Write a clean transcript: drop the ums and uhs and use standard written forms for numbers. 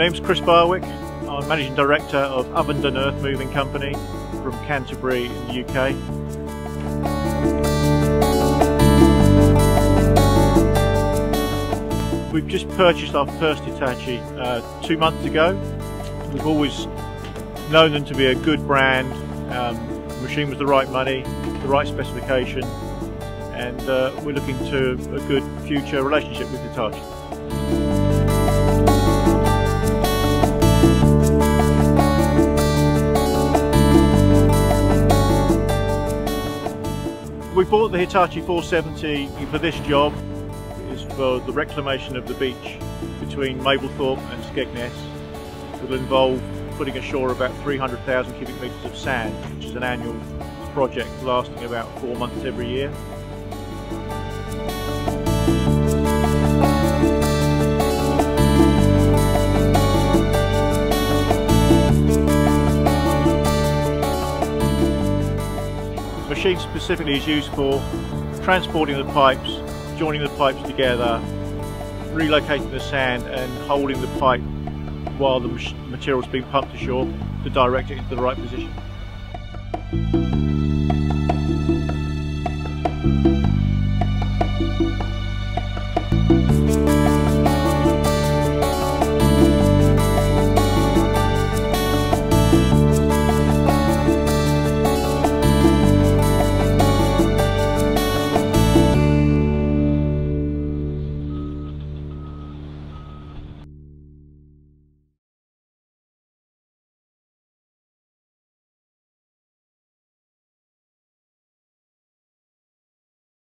name's Chris Barwick. I'm Managing Director of Ovenden Earth Moving Company from Canterbury in the UK. We've just purchased our first Hitachi 2 months ago. We've always known them to be a good brand. The machine was the right money, the right specification, and we're looking to a good future relationship with Hitachi. We bought the Hitachi 470 for this job. It's for the reclamation of the beach between Mablethorpe and Skegness. It will involve putting ashore about 300,000 cubic metres of sand, which is an annual project lasting about 4 months every year. The machine specifically is used for transporting the pipes, joining the pipes together, relocating the sand and holding the pipe while the material is being pumped ashore to direct it into the right position.